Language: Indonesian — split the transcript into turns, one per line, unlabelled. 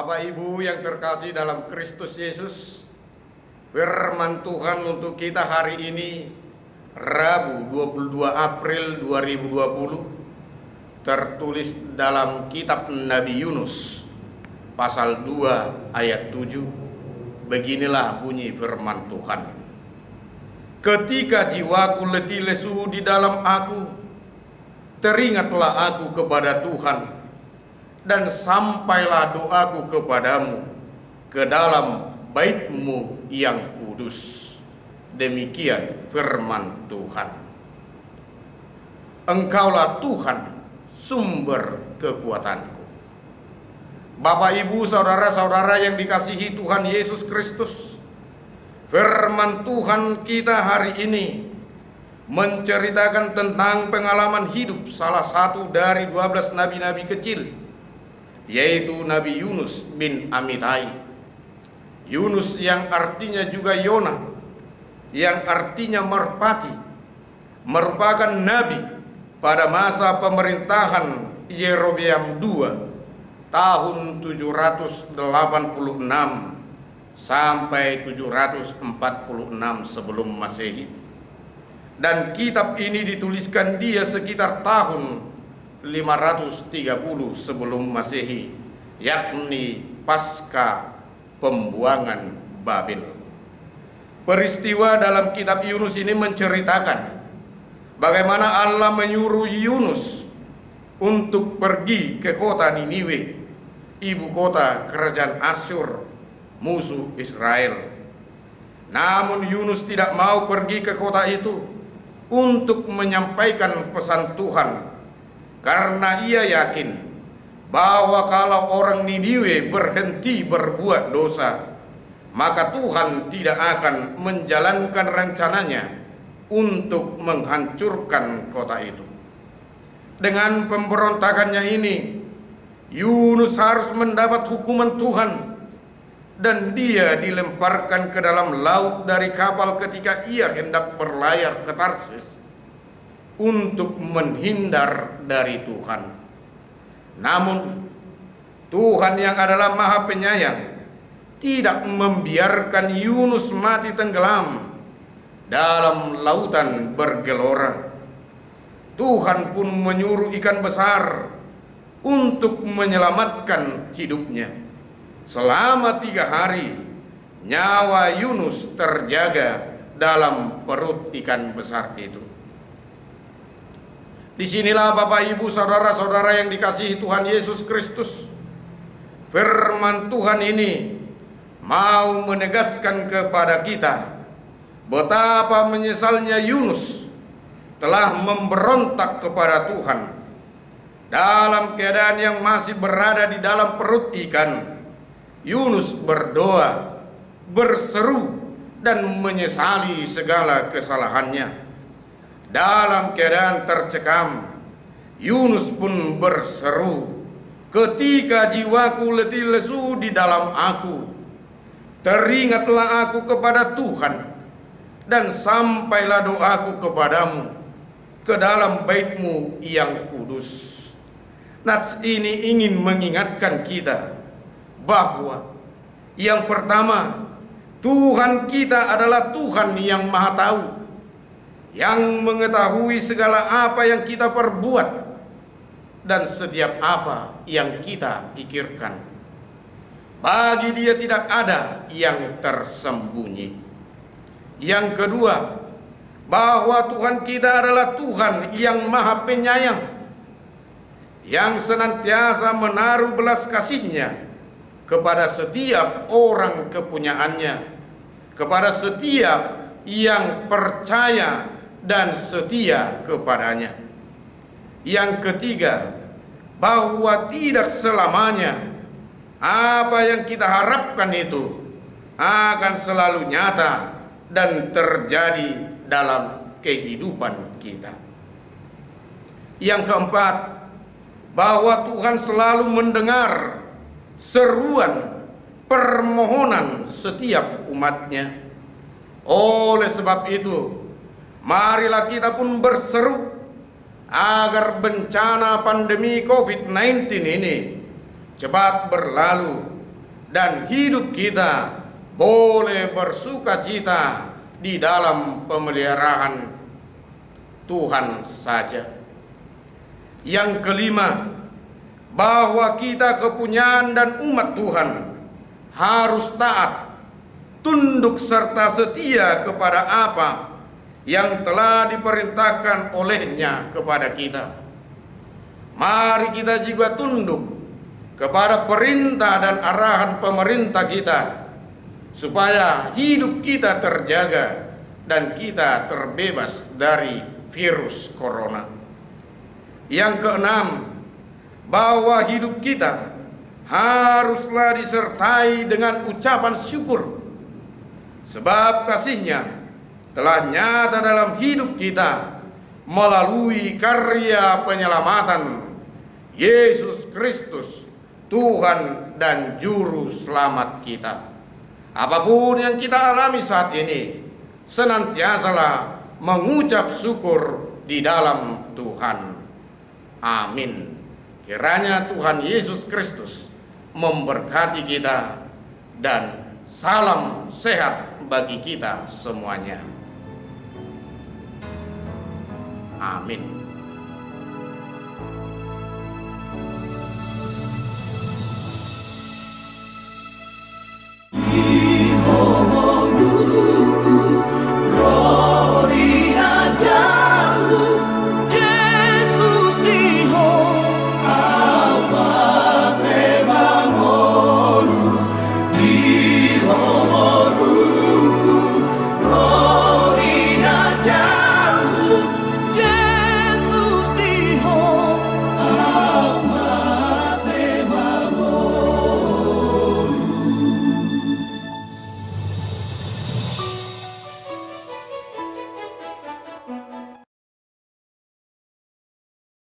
Bapak Ibu yang terkasih dalam Kristus Yesus, firman Tuhan untuk kita hari ini, Rabu 22 April 2020, tertulis dalam kitab Nabi Yunus, pasal 2 ayat 7. Beginilah bunyi firman Tuhan. Ketika jiwaku letih lesu di dalam aku, teringatlah aku kepada Tuhan, dan sampailah doaku kepadamu ke dalam bait-Mu yang kudus. Demikian firman Tuhan. Engkaulah Tuhan, sumber kekuatanku. Bapak, Ibu, saudara-saudara yang dikasihi Tuhan Yesus Kristus, firman Tuhan kita hari ini menceritakan tentang pengalaman hidup salah satu dari 12 nabi-nabi kecil, yaitu Nabi Yunus bin Amitai. Yunus yang artinya juga Yona, yang artinya merpati, merupakan nabi pada masa pemerintahan Yerobeam II tahun 786 sampai 746 sebelum Masehi. Dan kitab ini dituliskan dia sekitar tahun 530 sebelum Masehi, yakni pasca pembuangan Babel. Peristiwa dalam kitab Yunus ini menceritakan bagaimana Allah menyuruh Yunus untuk pergi ke kota Niniwe, ibu kota kerajaan Asyur, musuh Israel. Namun Yunus tidak mau pergi ke kota itu untuk menyampaikan pesan Tuhan, karena ia yakin bahwa kalau orang Niniwe berhenti berbuat dosa, maka Tuhan tidak akan menjalankan rencananya untuk menghancurkan kota itu. Dengan pemberontakannya ini, Yunus harus mendapat hukuman Tuhan, dan dia dilemparkan ke dalam laut dari kapal ketika ia hendak berlayar ke Tarsis untuk menghindar dari Tuhan. Namun Tuhan yang adalah Maha Penyayang tidak membiarkan Yunus mati tenggelam dalam lautan bergelora. Tuhan pun menyuruh ikan besar untuk menyelamatkan hidupnya. Selama 3 hari nyawa Yunus terjaga dalam perut ikan besar itu. Disinilah Bapak, Ibu, saudara-saudara yang dikasihi Tuhan Yesus Kristus, firman Tuhan ini mau menegaskan kepada kita betapa menyesalnya Yunus telah memberontak kepada Tuhan. Dalam keadaan yang masih berada di dalam perut ikan, Yunus berdoa, berseru, dan menyesali segala kesalahannya. Dalam keadaan tercekam, Yunus pun berseru, ketika jiwaku letih lesu di dalam aku, teringatlah aku kepada Tuhan, dan sampailah doaku kepadamu ke dalam bait-Mu yang kudus. Nats ini ingin mengingatkan kita bahwa yang pertama, Tuhan kita adalah Tuhan yang Maha Tahu, yang mengetahui segala apa yang kita perbuat dan setiap apa yang kita pikirkan. Bagi Dia tidak ada yang tersembunyi. Yang kedua, bahwa Tuhan kita adalah Tuhan yang Maha Penyayang, yang senantiasa menaruh belas kasih-Nya kepada setiap orang kepunyaannya, kepada setiap yang percaya dan setia kepadanya. Yang ketiga, bahwa tidak selamanya apa yang kita harapkan itu akan selalu nyata dan terjadi dalam kehidupan kita. Yang keempat, bahwa Tuhan selalu mendengar seruan permohonan setiap umat-Nya. Oleh sebab itu, marilah kita pun berseru agar bencana pandemi COVID-19 ini cepat berlalu dan hidup kita boleh bersukacita di dalam pemeliharaan Tuhan saja. Yang kelima, bahwa kita kepunyaan dan umat Tuhan harus taat, tunduk serta setia kepada apa yang telah diperintahkan olehnya kepada kita. Mari kita juga tunduk kepada perintah dan arahan pemerintah kita, supaya hidup kita terjaga dan kita terbebas dari virus corona. Yang keenam, bahwa hidup kita haruslah disertai dengan ucapan syukur, sebab kasih-Nya telah nyata dalam hidup kita melalui karya penyelamatan Yesus Kristus, Tuhan dan Juru Selamat kita. Apapun yang kita alami saat ini, senantiasalah mengucap syukur di dalam Tuhan. Amin. Kiranya Tuhan Yesus Kristus memberkati kita dan salam sehat bagi kita semuanya. Amin.